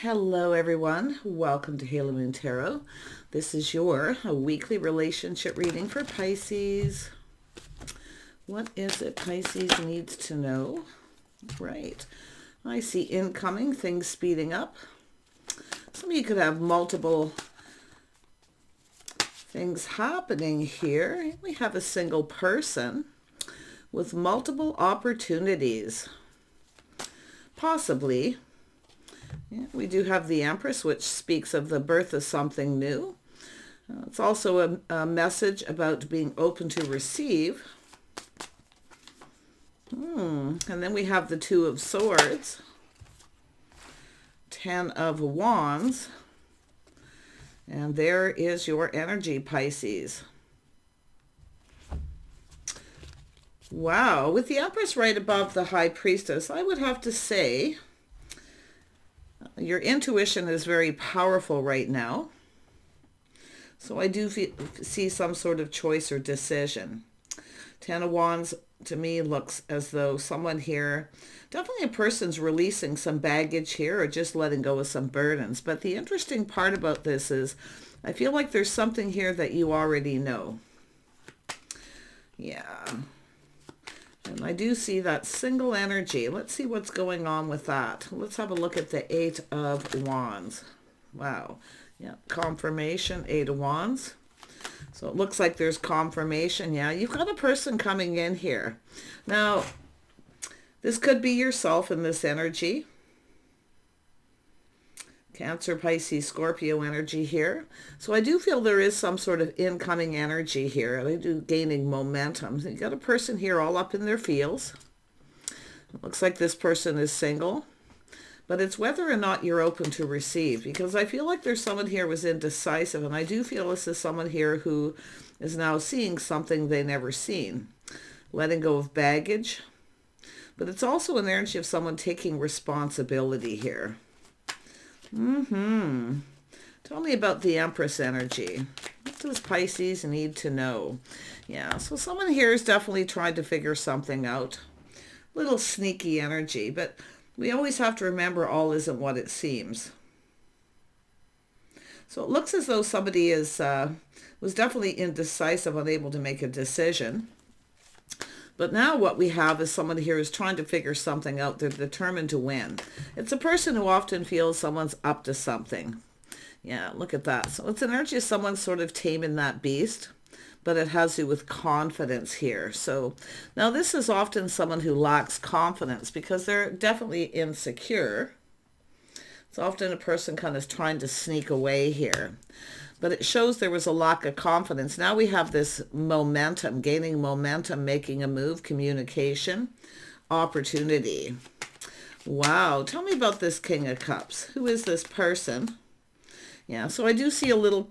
Hello everyone, welcome to Halo Moon Tarot. This is your weekly relationship reading for Pisces. What is it Pisces needs to know? Right, I see incoming, things speeding up. Some of you could have multiple things happening here. We have a single person with multiple opportunities. Possibly. Yeah, we do have the Empress, which speaks of the birth of something new. It's also a message about being open to receive. And then we have the Two of Swords, Ten of Wands, and there is your energy, Pisces. Wow, with the Empress right above the High Priestess, I would have to say your intuition is very powerful right now. So I do see some sort of choice or decision. Ten of Wands to me looks as though someone here, definitely a person's releasing some baggage here or just letting go of some burdens. But the interesting part about this is I feel like there's something here that you already know. Yeah. And I do see that single energy. Let's see what's going on with that. Let's have a look at the Eight of Wands. Wow. Yeah, confirmation, Eight of Wands. So it looks like there's confirmation. Yeah, you've got a person coming in here. Now, this could be yourself in this energy. Cancer, Pisces, Scorpio energy here. So I do feel there is some sort of incoming energy here. I do gaining momentum. So you got a person here all up in their feels. It looks like this person is single. But it's whether or not you're open to receive. Because I feel like there's someone here who was indecisive. And I do feel this is someone here who is now seeing something they never seen. Letting go of baggage. But it's also an energy of someone taking responsibility here. Tell me about the Empress energy. What does Pisces need to know? Yeah, so someone here is definitely trying to figure something out. Little sneaky energy, but we always have to remember all isn't what it seems. So it looks as though somebody was definitely indecisive, unable to make a decision. But now what we have is someone here is trying to figure something out. They're determined to win. It's a person who often feels someone's up to something. Yeah, look at that. So it's an energy of someone sort of taming that beast, but it has to do with confidence here. So now this is often someone who lacks confidence because they're definitely insecure. It's often a person kind of trying to sneak away here. But it shows there was a lack of confidence. Now we have this momentum, gaining momentum, making a move, communication, opportunity. Wow. Tell me about this King of Cups. Who is this person? Yeah, so I do see a little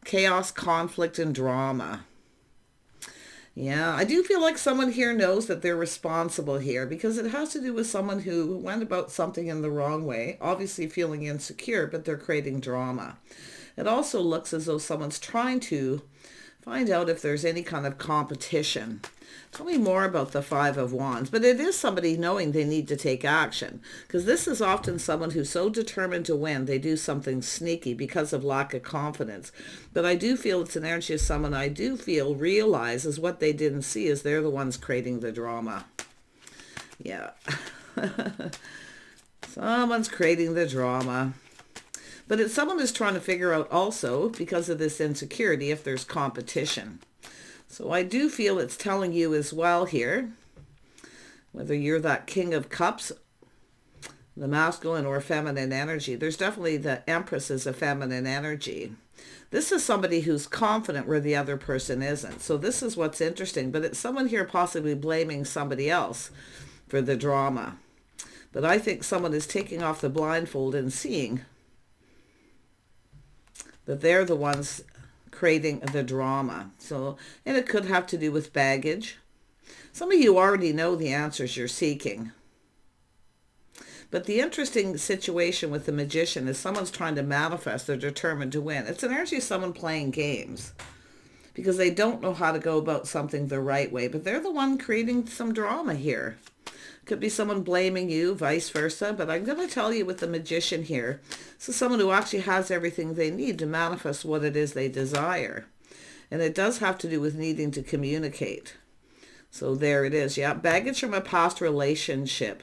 chaos, conflict, and drama. Yeah, I do feel like someone here knows that they're responsible here because it has to do with someone who went about something in the wrong way, obviously feeling insecure, but they're creating drama. It also looks as though someone's trying to find out if there's any kind of competition. Tell me more about the Five of Wands. But it is somebody knowing they need to take action. Because this is often someone who's so determined to win, they do something sneaky because of lack of confidence. But I do feel it's an energy of someone I do feel realizes what they didn't see is they're the ones creating the drama. Yeah. Someone's creating the drama. But it's someone who's trying to figure out also, because of this insecurity, if there's competition. So I do feel it's telling you as well here, whether you're that King of Cups, the masculine or feminine energy, there's definitely the Empress is a feminine energy. This is somebody who's confident where the other person isn't. So this is what's interesting. But it's someone here possibly blaming somebody else for the drama. But I think someone is taking off the blindfold and seeing that they're the ones creating the drama. So, and it could have to do with baggage. Some of you already know the answers you're seeking. But the interesting situation with the Magician is someone's trying to manifest, they're determined to win. It's an energy of someone playing games because they don't know how to go about something the right way, but they're the one creating some drama here. Could be someone blaming you, vice versa. But I'm going to tell you with the Magician here, this is someone who actually has everything they need to manifest what it is they desire. And it does have to do with needing to communicate. So there it is. Yeah, baggage from a past relationship.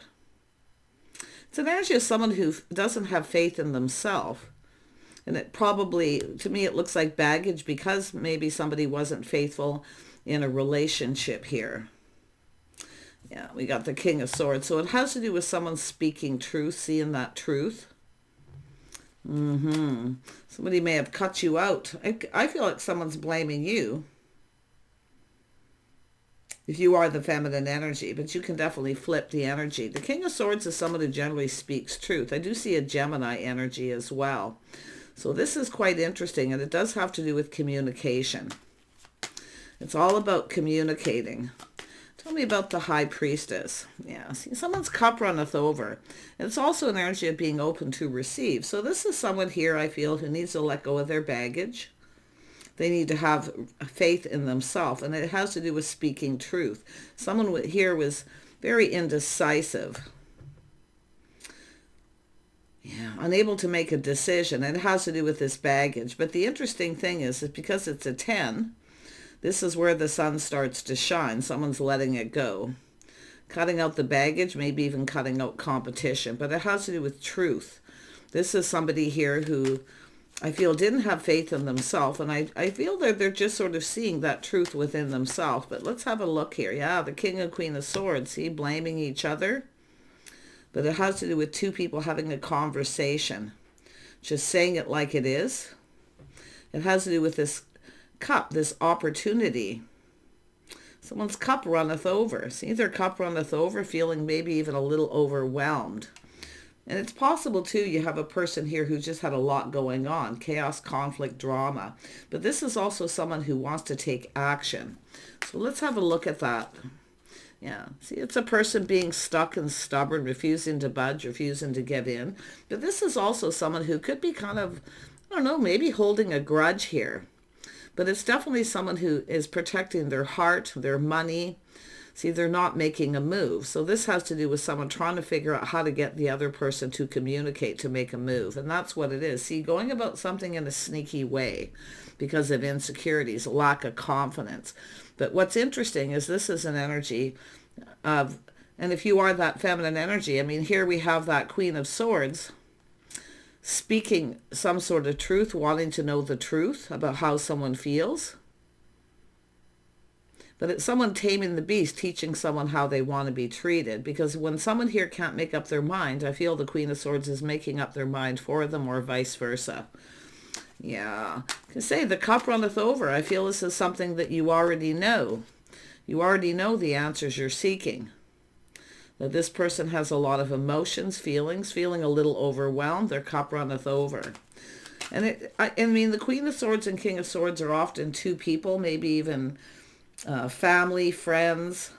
It's an energy of someone who doesn't have faith in themselves. And it probably, to me, it looks like baggage because maybe somebody wasn't faithful in a relationship here. Yeah, we got the King of Swords. So it has to do with someone speaking truth, seeing that truth. Somebody may have cut you out. I feel like someone's blaming you if you are the feminine energy, but you can definitely flip the energy. The King of Swords is someone who generally speaks truth. I do see a Gemini energy as well. So this is quite interesting, and it does have to do with communication. It's all about communicating. Tell me about the High Priestess. Yeah, see, someone's cup runneth over. And it's also an energy of being open to receive. So this is someone here, I feel, who needs to let go of their baggage. They need to have faith in themselves, and it has to do with speaking truth. Someone here was very indecisive. Yeah, unable to make a decision. And it has to do with this baggage. But the interesting thing is that because it's a 10, this is where the sun starts to shine. Someone's letting it go. Cutting out the baggage, maybe even cutting out competition. But it has to do with truth. This is somebody here who I feel didn't have faith in themselves. And I feel that they're just sort of seeing that truth within themselves. But let's have a look here. Yeah, the King and Queen of Swords. See, blaming each other. But it has to do with two people having a conversation. Just saying it like it is. It has to do with this cup, this opportunity. Someone's cup runneth over. See, their cup runneth over, feeling maybe even a little overwhelmed. And it's possible, too, you have a person here who just had a lot going on. Chaos, conflict, drama. But this is also someone who wants to take action. So let's have a look at that. Yeah, see, it's a person being stuck and stubborn, refusing to budge, refusing to give in. But this is also someone who could be kind of, I don't know, maybe holding a grudge here. But it's definitely someone who is protecting their heart, their money. See, they're not making a move. So this has to do with someone trying to figure out how to get the other person to communicate, to make a move. And that's what it is. See, going about something in a sneaky way because of insecurities, lack of confidence. But what's interesting is this is an energy of, and if you are that feminine energy, I mean, here we have that Queen of Swords speaking some sort of truth, wanting to know the truth about how someone feels. But it's someone taming the beast, teaching someone how they want to be treated. Because when someone here can't make up their mind, I feel the Queen of Swords is making up their mind for them, or vice versa. Yeah, I can say the cup runneth over. I feel this is something that you already know. You already know the answers you're seeking. That this person has a lot of emotions, feelings, feeling a little overwhelmed. Their cup runneth over. And I mean, the Queen of Swords and King of Swords are often two people, maybe even family, friends,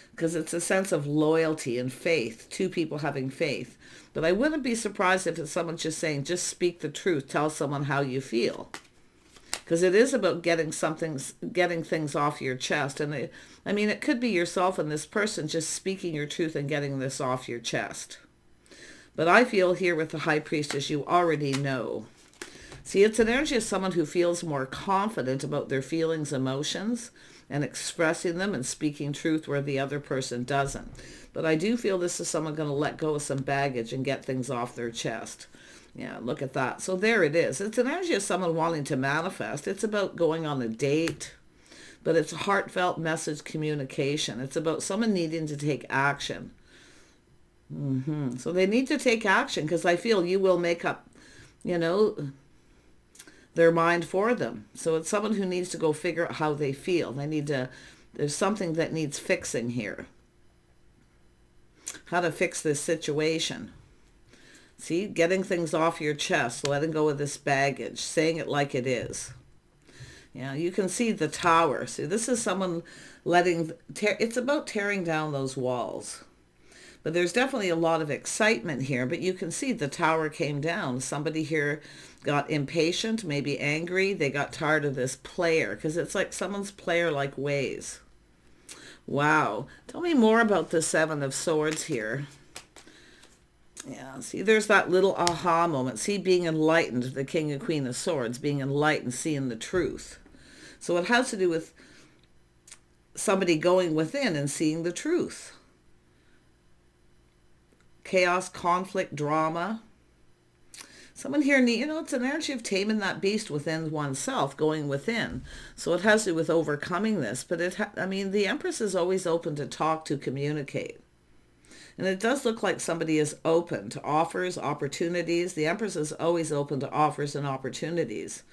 because it's a sense of loyalty and faith, two people having faith. But I wouldn't be surprised if it's someone just saying, just speak the truth, tell someone how you feel. Because it is about getting things off your chest. And I mean, it could be yourself and this person just speaking your truth and getting this off your chest. But I feel here with the High Priestess, you already know. See, it's an energy of someone who feels more confident about their feelings, emotions, and expressing them and speaking truth where the other person doesn't. But I do feel this is someone going to let go of some baggage and get things off their chest. Yeah, look at that. So there it is. It's an energy of someone wanting to manifest. It's about going on a date, but it's a heartfelt message communication. It's about someone needing to take action. So they need to take action because I feel you will make up, their mind for them. So it's someone who needs to go figure out how they feel. There's something that needs fixing here. How to fix this situation. See, getting things off your chest, letting go of this baggage, saying it like it is. Yeah, you can see the tower. See, this is someone it's about tearing down those walls. But there's definitely a lot of excitement here, but you can see the tower came down. Somebody here got impatient, maybe angry. They got tired of this player, because it's like someone's player-like ways. Wow. Tell me more about the Seven of Swords here. Yeah, see, there's that little aha moment. See, being enlightened, the King and Queen of Swords, being enlightened, seeing the truth. So it has to do with somebody going within and seeing the truth. Chaos, conflict, drama. Someone here, it's an energy of taming that beast within oneself, going within. So it has to do with overcoming this. But the Empress is always open to talk, to communicate. And it does look like somebody is open to offers, opportunities. The Empress is always open to offers and opportunities.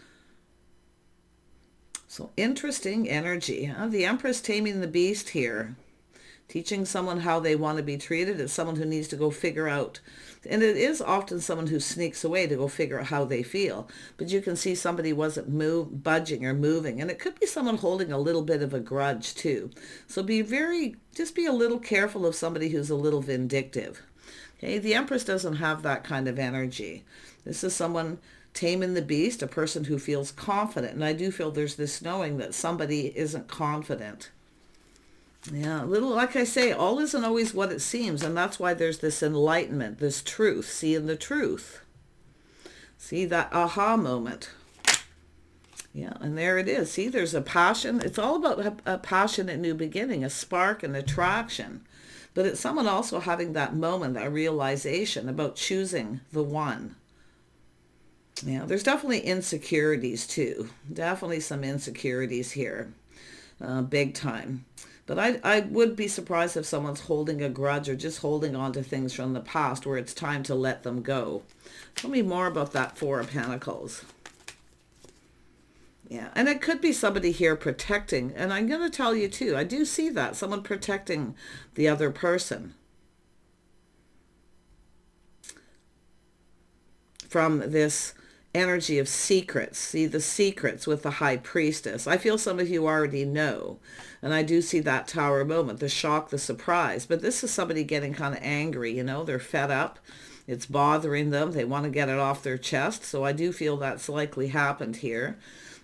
So interesting energy. Huh? The Empress taming the beast here. Teaching someone how they want to be treated. It's someone who needs to go figure out. And it is often someone who sneaks away to go figure out how they feel. But you can see somebody wasn't budging or moving. And it could be someone holding a little bit of a grudge too. So just be a little careful of somebody who's a little vindictive. Okay, the Empress doesn't have that kind of energy. This is someone taming the beast, a person who feels confident. And I do feel there's this knowing that somebody isn't confident. Yeah, like I say, all isn't always what it seems, and that's why there's this enlightenment, this truth, seeing the truth. See that aha moment. Yeah, and there it is. See, there's a passion. It's all about a passionate new beginning, a spark, an attraction. But it's someone also having that moment, that realization about choosing the one. Yeah, there's definitely insecurities too. Definitely some insecurities here. Big time. But I would be surprised if someone's holding a grudge or just holding on to things from the past where it's time to let them go. Tell me more about that Four of Pentacles. Yeah, and it could be somebody here protecting. And I'm going to tell you too, I do see that. Someone protecting the other person from this energy of secrets. See the secrets with the High Priestess. I feel some of you already know. And I do see that Tower moment, the shock, the surprise. But this is somebody getting kind of angry, they're fed up. It's bothering them. They want to get it off their chest. So I do feel that's likely happened here.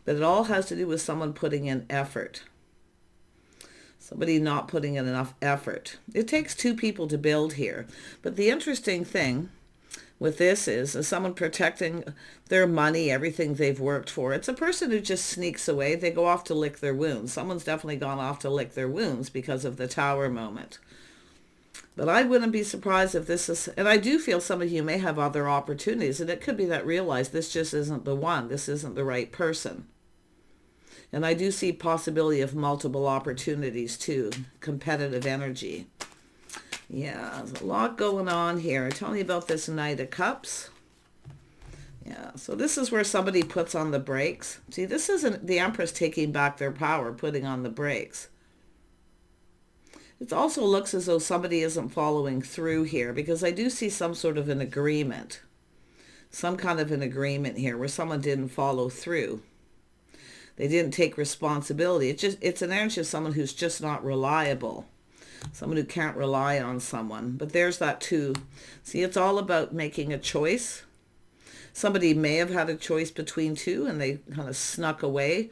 But it all has to do with someone putting in effort. Somebody not putting in enough effort. It takes two people to build here. But the interesting thing with this is someone protecting their money, everything they've worked for. It's a person who just sneaks away. They go off to lick their wounds. Someone's definitely gone off to lick their wounds because of the Tower moment. But I wouldn't be surprised if this is, and I do feel some of you may have other opportunities, and it could be that realize this just isn't the one. This isn't the right person. And I do see possibility of multiple opportunities too. Competitive energy. Yeah, there's a lot going on here. Tell me about this Knight of Cups. Yeah, so this is where somebody puts on the brakes. See, this isn't the Empress taking back their power, putting on the brakes. It also looks as though somebody isn't following through here because I do see some sort of an agreement. Some kind of an agreement here where someone didn't follow through. They didn't take responsibility. It's an energy of someone who's just not reliable. Someone who can't rely on someone. But there's that too. See, it's all about making a choice. Somebody may have had a choice between two and they kind of snuck away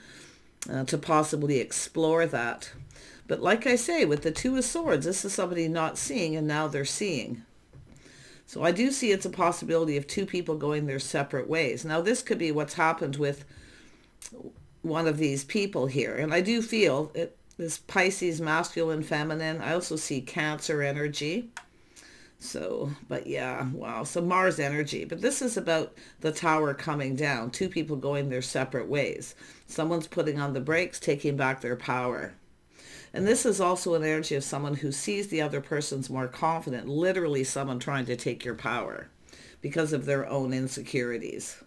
to possibly explore that. But like I say, with the Two of Swords, this is somebody not seeing and now they're seeing. So I do see it's a possibility of two people going their separate ways. Now this could be what's happened with one of these people here. And I do feel this Pisces, masculine, feminine. I also see Cancer energy. So, but yeah, wow. So Mars energy. But this is about the Tower coming down. Two people going their separate ways. Someone's putting on the brakes, taking back their power. And this is also an energy of someone who sees the other person's more confident. Literally someone trying to take your power because of their own insecurities.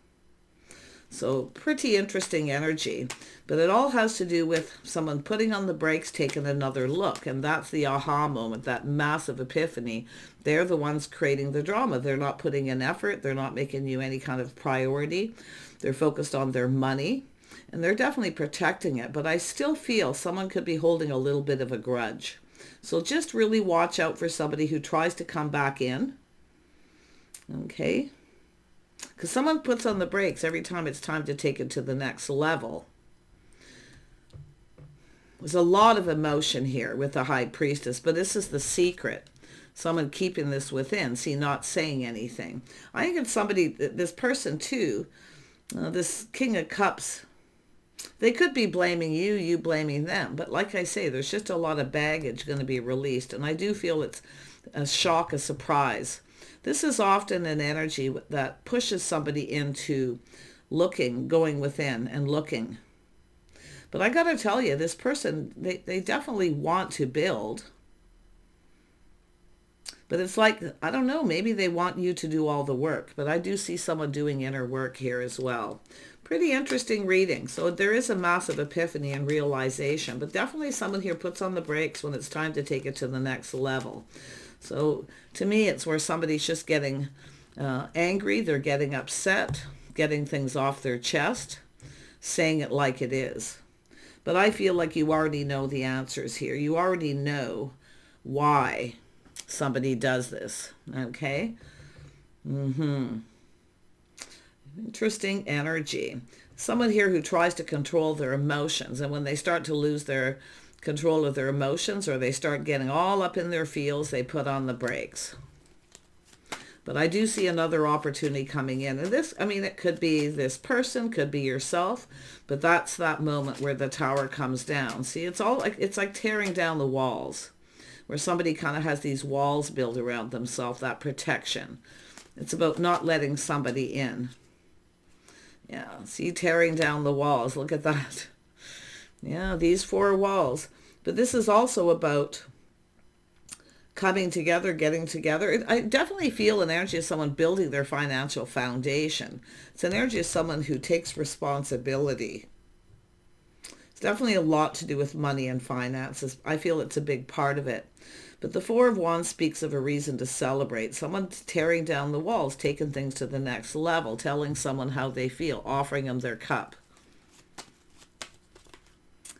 So pretty interesting energy. But it all has to do with someone putting on the brakes, taking another look. And that's the aha moment, that massive epiphany. They're the ones creating the drama. They're not putting in effort. They're not making you any kind of priority. They're focused on their money. And they're definitely protecting it. But I still feel someone could be holding a little bit of a grudge. So just really watch out for somebody who tries to come back in. Okay. Because someone puts on the brakes every time it's time to take it to the next level. There's a lot of emotion here with the High Priestess, but this is the secret. Someone keeping this within, see, not saying anything. I think it's somebody, this person too, this King of Cups, they could be blaming you, you blaming them. But like I say, there's just a lot of baggage going to be released. And I do feel it's a shock, a surprise. This is often an energy that pushes somebody into looking, going within and looking. But I got to tell you, this person, they definitely want to build. But it's like, I don't know, maybe they want you to do all the work. But I do see someone doing inner work here as well. Pretty interesting reading. So there is a massive epiphany and realization. But definitely someone here puts on the brakes when it's time to take it to the next level. So to me, it's where somebody's just getting angry. They're getting upset, getting things off their chest, saying it like it is. But I feel like you already know the answers here. You already know why somebody does this, okay? Interesting energy. Someone here who tries to control their emotions, and when they start to lose their control of their emotions or they start getting all up in their feels, they put on the brakes. But I do see another opportunity coming in. And this, I mean, it could be this person, could be yourself, but that's that moment where the tower comes down. See, it's like tearing down the walls, where somebody kind of has these walls built around themselves, that protection. It's about not letting somebody in. Yeah, see, tearing down the walls. Look at that. Yeah, these 4 walls. But this is also about coming together, getting together. I definitely feel an energy of someone building their financial foundation. It's an energy of someone who takes responsibility. It's definitely a lot to do with money and finances. I feel it's a big part of it. But the 4 of Wands speaks of a reason to celebrate. Someone tearing down the walls, taking things to the next level, telling someone how they feel, offering them their cup.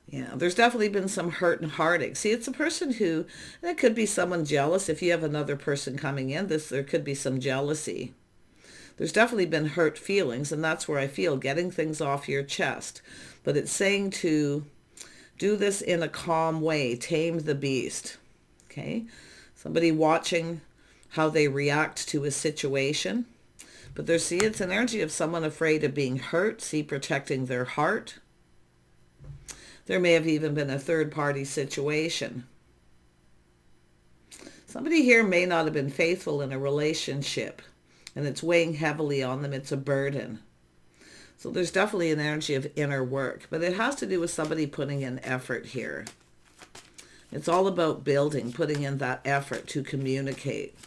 Yeah, there's definitely been some hurt and heartache. See, it's a person who, that could be someone jealous. If you have another person coming in, there could be some jealousy. There's definitely been hurt feelings, and that's where I feel getting things off your chest. But it's saying to do this in a calm way, tame the beast. Okay? Somebody watching how they react to a situation. But it's an energy of someone afraid of being hurt, see, protecting their heart. There may have even been a third-party situation. Somebody here may not have been faithful in a relationship, and it's weighing heavily on them. It's a burden. So there's definitely an energy of inner work, but it has to do with somebody putting in effort here. It's all about building, putting in that effort to communicate.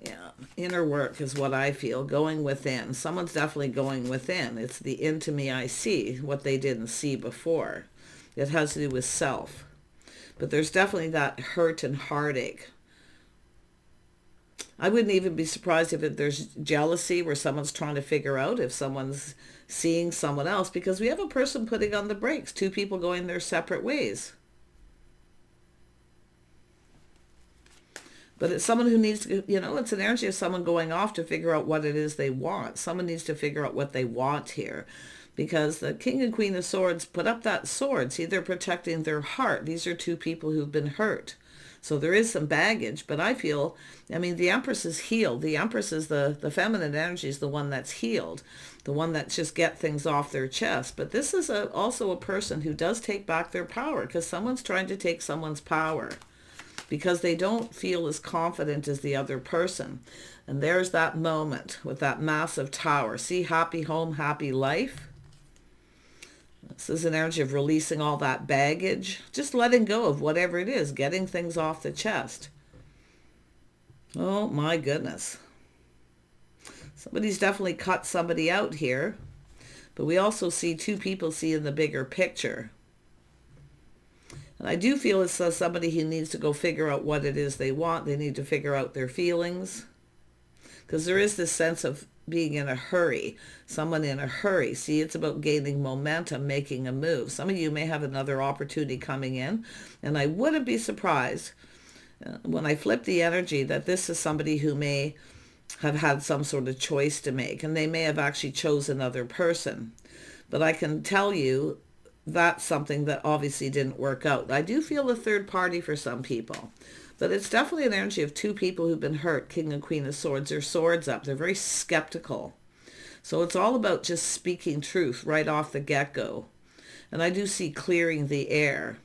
Yeah, inner work is what I feel, going within. Someone's definitely going within. It's the into me I see, what they didn't see before. It has to do with self. But there's definitely that hurt and heartache. I wouldn't even be surprised if there's jealousy where someone's trying to figure out if someone's seeing someone else, because we have a person putting on the brakes, 2 people going their separate ways. But it's someone who needs to, it's an energy of someone going off to figure out what it is they want. Someone needs to figure out what they want here. Because the King and Queen of Swords put up that sword. See, they're protecting their heart. These are 2 people who've been hurt. So there is some baggage. But I feel, the Empress is healed. The Empress is the feminine energy is the one that's healed. The one that just get things off their chest. But this is also a person who does take back their power. Because someone's trying to take someone's power. Because they don't feel as confident as the other person. And there's that moment with that massive tower. See, happy home, happy life. This is an energy of releasing all that baggage. Just letting go of whatever it is. Getting things off the chest. Oh my goodness. Somebody's definitely cut somebody out here. But we also see 2 people seeing the bigger picture. And I do feel it's somebody who needs to go figure out what it is they want. They need to figure out their feelings. Because there is this sense of being in a hurry. Someone in a hurry. See, it's about gaining momentum, making a move. Some of you may have another opportunity coming in. And I wouldn't be surprised when I flip the energy that this is somebody who may have had some sort of choice to make. And they may have actually chosen another person. But I can tell you that's something that obviously didn't work out. I do feel a third party for some people. But it's definitely an energy of two people who've been hurt, King and Queen of Swords. Their swords up. They're very skeptical. So it's all about just speaking truth right off the get-go. And I do see clearing the air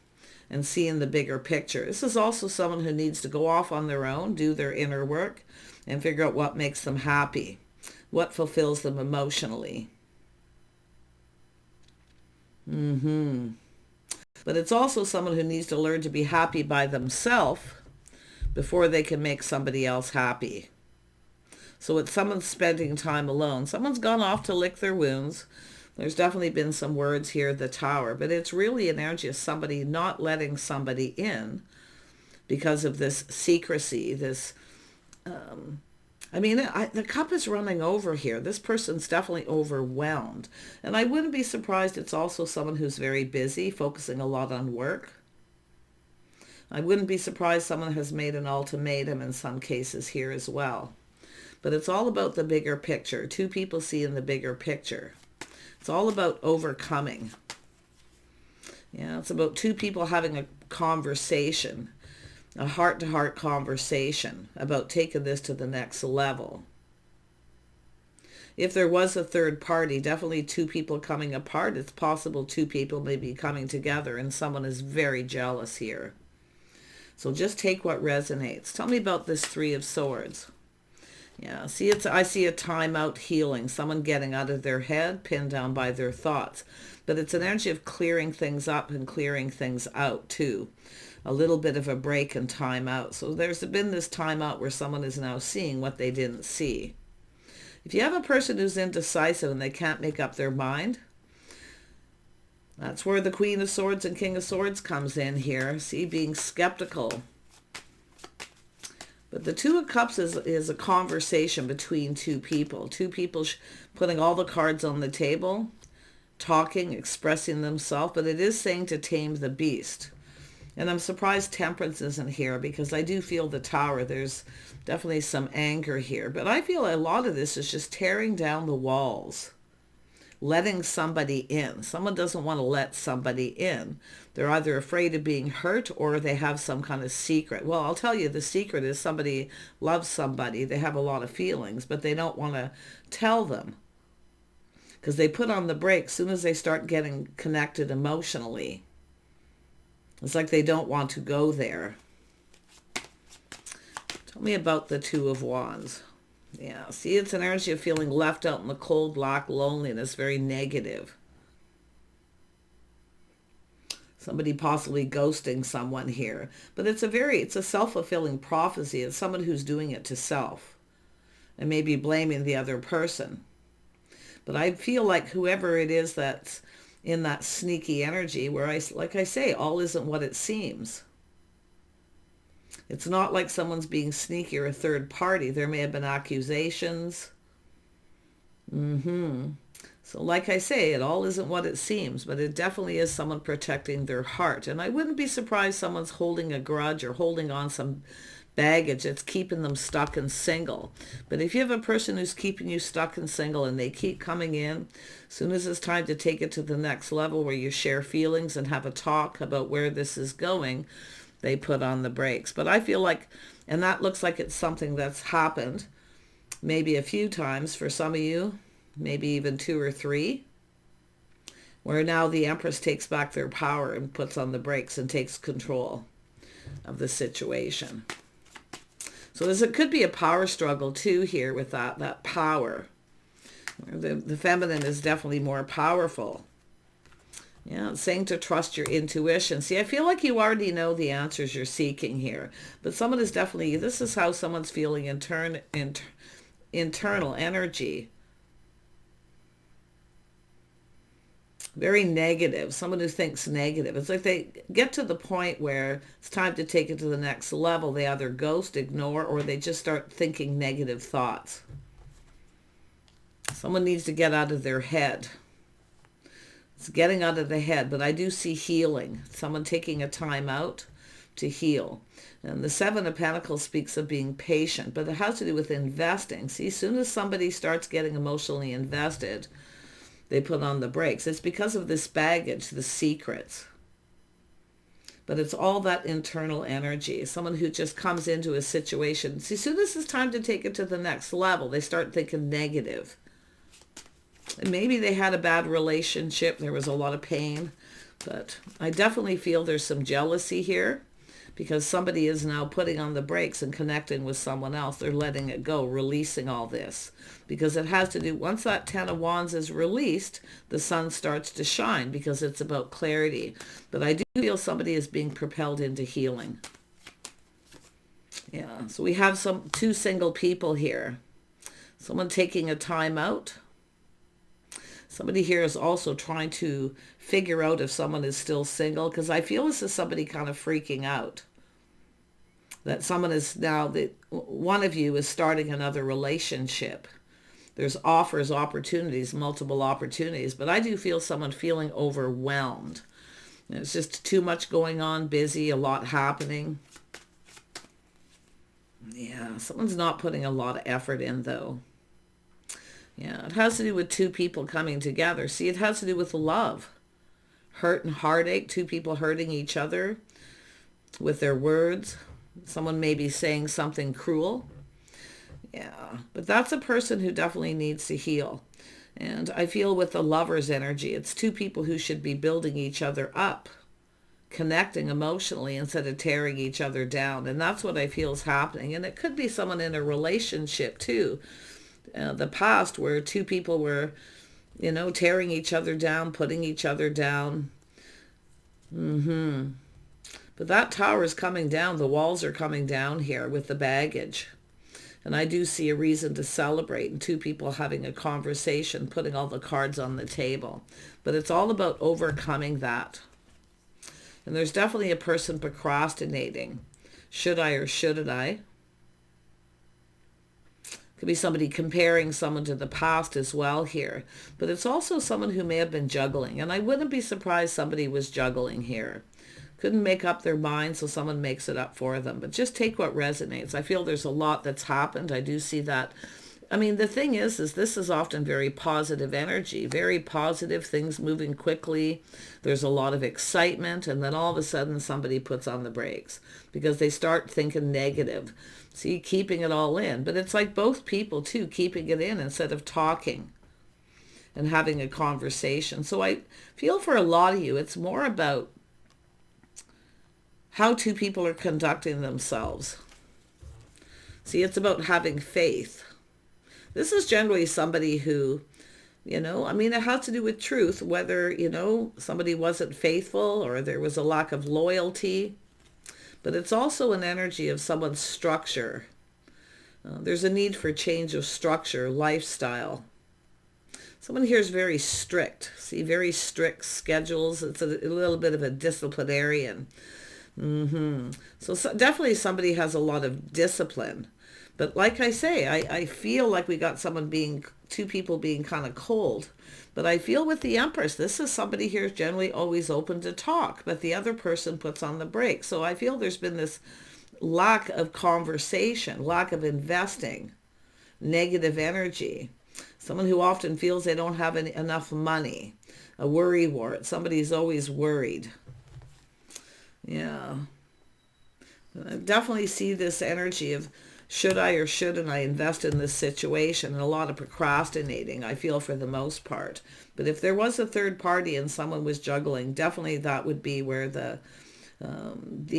and seeing the bigger picture. This is also someone who needs to go off on their own, do their inner work, and figure out what makes them happy, what fulfills them emotionally. But it's also someone who needs to learn to be happy by themselves before they can make somebody else happy. So it's someone spending time alone. Someone's gone off to lick their wounds. There's definitely been some words here, the Tower, but it's really an energy of somebody not letting somebody in because of this secrecy, this, the cup is running over here. This person's definitely overwhelmed. And I wouldn't be surprised it's also someone who's very busy, focusing a lot on work. I wouldn't be surprised someone has made an ultimatum in some cases here as well. But it's all about the bigger picture. Two people see in the bigger picture. It's all about overcoming. Yeah, it's about two people having a conversation, a heart-to-heart conversation about taking this to the next level. If there was a third party, definitely two people coming apart. It's possible two people may be coming together and someone is very jealous here. So just take what resonates. Tell me about this Three of Swords. Yeah, I see a timeout healing, someone getting out of their head, pinned down by their thoughts. But it's an energy of clearing things up and clearing things out too. A little bit of a break and time out. So there's been this time out where someone is now seeing what they didn't see. If you have a person who's indecisive and they can't make up their mind, that's where the Queen of Swords and King of Swords comes in here. See, being skeptical. But the Two of Cups is a conversation between two people. Two people putting all the cards on the table, talking, expressing themselves. But it is saying to tame the beast. And I'm surprised Temperance isn't here because I do feel the Tower. There's definitely some anger here. But I feel a lot of this is just tearing down the walls. Letting somebody in. Someone doesn't want to let somebody in. They're either afraid of being hurt or they have some kind of secret. Well, I'll tell you, the secret is somebody loves somebody. They have a lot of feelings, but they don't want to tell them because they put on the brakes as soon as they start getting connected emotionally. It's like they don't want to go there. Tell me about the Two of Wands. Yeah, see, it's an energy of feeling left out in the cold, black loneliness, very negative. Somebody possibly ghosting someone here. But it's a self-fulfilling prophecy. It's someone who's doing it to self and maybe blaming the other person. But I feel like whoever it is that's in that sneaky energy where like I say, all isn't what it seems. It's not like someone's being sneaky or a third party. There may have been accusations. So like I say, it all isn't what it seems, but it definitely is someone protecting their heart. And I wouldn't be surprised someone's holding a grudge or holding on some baggage that's keeping them stuck and single. But if you have a person who's keeping you stuck and single and they keep coming in, as soon as it's time to take it to the next level where you share feelings and have a talk about where this is going, they put on the brakes. But I feel like, and that looks like it's something that's happened maybe a few times for some of you, maybe even 2 or 3, where now the Empress takes back their power and puts on the brakes and takes control of the situation. So it could be a power struggle too here with that power. The feminine is definitely more powerful. Yeah, it's saying to trust your intuition. See, I feel like you already know the answers you're seeking here. But someone is definitely, this is how someone's feeling internal energy. Very negative. Someone who thinks negative. It's like they get to the point where it's time to take it to the next level. They either ghost, ignore, or they just start thinking negative thoughts. Someone needs to get out of their head. It's getting out of the head, but I do see healing. Someone taking a time out to heal. And the Seven of Pentacles speaks of being patient, but it has to do with investing. See, as soon as somebody starts getting emotionally invested, they put on the brakes. It's because of this baggage, the secrets. But it's all that internal energy. Someone who just comes into a situation. See, as soon as it's time to take it to the next level, they start thinking negative. And maybe they had a bad relationship. There was a lot of pain. But I definitely feel there's some jealousy here, because somebody is now putting on the brakes and connecting with someone else. They're letting it go, releasing all this. Because it has to do, once that Ten of Wands is released, the sun starts to shine, because it's about clarity. But I do feel somebody is being propelled into healing. Yeah, so we have two single people here. Someone taking a time out. Somebody here is also trying to figure out if someone is still single, because I feel this is somebody kind of freaking out. That someone is now, that one of you is starting another relationship. There's offers, opportunities, multiple opportunities, but I do feel someone feeling overwhelmed. It's just too much going on, busy, a lot happening. Yeah, someone's not putting a lot of effort in though. Yeah, it has to do with two people coming together. See, it has to do with love. Hurt and heartache, two people hurting each other with their words. Someone may be saying something cruel. Yeah, but that's a person who definitely needs to heal. And I feel with the Lover's energy, it's two people who should be building each other up, connecting emotionally instead of tearing each other down. And that's what I feel is happening. And it could be someone in a relationship too. The past where two people were, tearing each other down, putting each other down. But that tower is coming down. The walls are coming down here with the baggage. And I do see a reason to celebrate, and two people having a conversation, putting all the cards on the table. But it's all about overcoming that. And there's definitely a person procrastinating. Should I or shouldn't I? Could be somebody comparing someone to the past as well here. But it's also someone who may have been juggling. And I wouldn't be surprised somebody was juggling here. Couldn't make up their mind, so someone makes it up for them. But just take what resonates. I feel there's a lot that's happened. I do see that. I mean, the thing is this is often very positive energy. Very positive, things moving quickly. There's a lot of excitement. And then all of a sudden somebody puts on the brakes because they start thinking negative. See, keeping it all in. But it's like both people, too, keeping it in instead of talking and having a conversation. So I feel for a lot of you, it's more about how two people are conducting themselves. See, it's about having faith. This is generally somebody who, it has to do with truth, whether, somebody wasn't faithful or there was a lack of loyalty. But it's also an energy of someone's structure. There's a need for change of structure, lifestyle. Someone here is very strict. See, very strict schedules. It's a little bit of a disciplinarian. So definitely somebody has a lot of discipline. But like I say, I feel like we got two people being kind of cold. But I feel with the Empress, this is somebody here generally always open to talk, but the other person puts on the brakes. So I feel there's been this lack of conversation, lack of investing, negative energy. Someone who often feels they don't have enough money, a worry wart. Somebody's always worried. Yeah. I definitely see this energy of should I or shouldn't I invest in this situation, and a lot of procrastinating, I feel, for the most part. But if there was a third party and someone was juggling, definitely that would be where the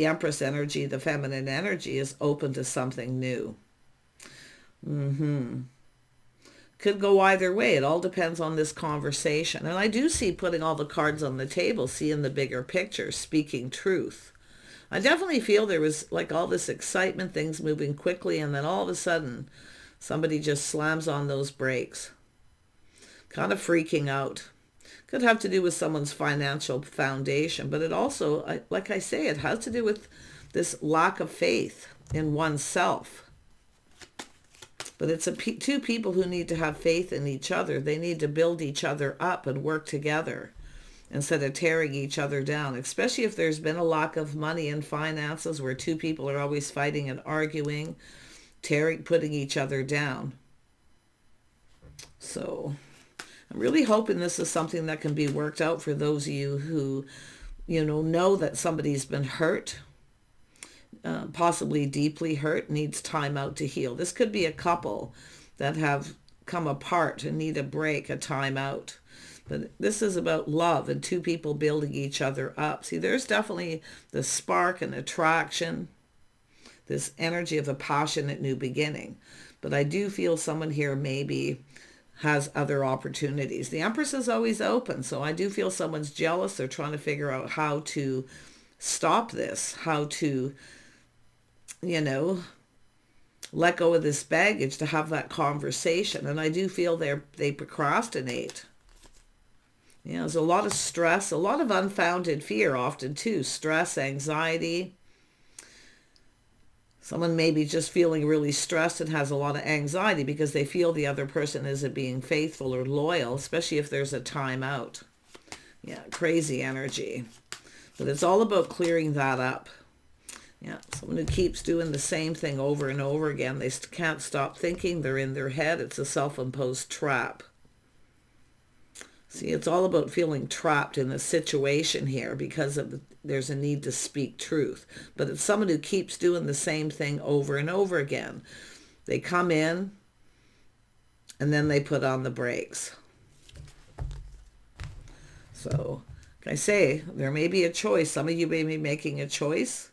Empress energy, the feminine energy, is open to something new. Could go either way. It all depends on this conversation. And I do see putting all the cards on the table, seeing the bigger picture, speaking truth. I definitely feel there was like all this excitement, things moving quickly, and then all of a sudden somebody just slams on those brakes. Kind of freaking out. Could have to do with someone's financial foundation, but it also, like I say, it has to do with this lack of faith in oneself. But it's two people who need to have faith in each other. They need to build each other up and work together instead of tearing each other down, especially if there's been a lack of money and finances where two people are always fighting and arguing, putting each other down. So I'm really hoping this is something that can be worked out for those of you who, know that somebody's been hurt, possibly deeply hurt, needs time out to heal. This could be a couple that have come apart and need a break, a time out. But this is about love and two people building each other up. See, there's definitely the spark and attraction, this energy of a passionate new beginning. But I do feel someone here maybe has other opportunities. The Empress is always open, so I do feel someone's jealous. They're trying to figure out how to stop this, how to, let go of this baggage, to have that conversation. And I do feel they procrastinate. There's a lot of stress, a lot of unfounded fear often too. Stress, anxiety. Someone may be just feeling really stressed and has a lot of anxiety because they feel the other person isn't being faithful or loyal, especially if there's a time out. Yeah, crazy energy. But it's all about clearing that up. Yeah, someone who keeps doing the same thing over and over again. They can't stop thinking. They're in their head. It's a self-imposed trap. See, it's all about feeling trapped in the situation here because there's a need to speak truth. But it's someone who keeps doing the same thing over and over again. They come in and then they put on the brakes. So, like I say, there may be a choice. Some of you may be making a choice.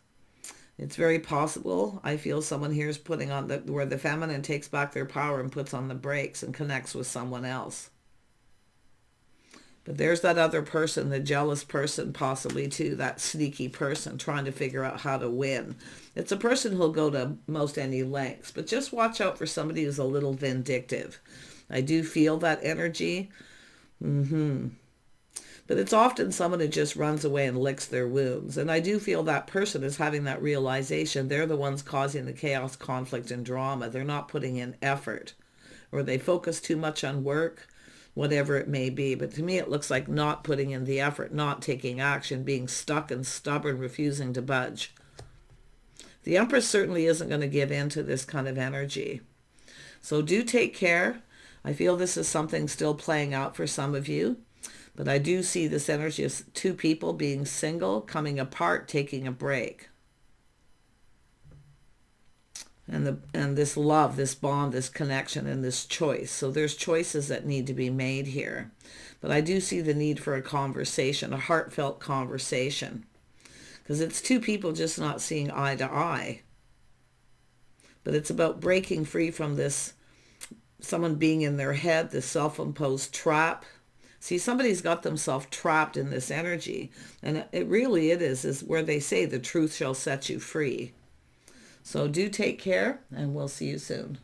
It's very possible. I feel someone here is putting on where the feminine takes back their power and puts on the brakes and connects with someone else. But there's that other person, the jealous person possibly too, that sneaky person trying to figure out how to win. It's a person who'll go to most any lengths, but just watch out for somebody who's a little vindictive. I do feel that energy. But it's often someone who just runs away and licks their wounds. And I do feel that person is having that realization. They're the ones causing the chaos, conflict, and drama. They're not putting in effort, or they focus too much on work, whatever it may be. But to me, it looks like not putting in the effort, not taking action, being stuck and stubborn, refusing to budge. The Empress certainly isn't going to give in to this kind of energy. So do take care. I feel this is something still playing out for some of you. But I do see this energy of two people being single, coming apart, taking a break. And this love, this bond, this connection, and this choice. So there's choices that need to be made here. But I do see the need for a conversation, a heartfelt conversation. Because it's two people just not seeing eye to eye. But it's about breaking free from this, someone being in their head, this self-imposed trap. See, somebody's got themselves trapped in this energy. And it is where they say the truth shall set you free. So do take care, and we'll see you soon.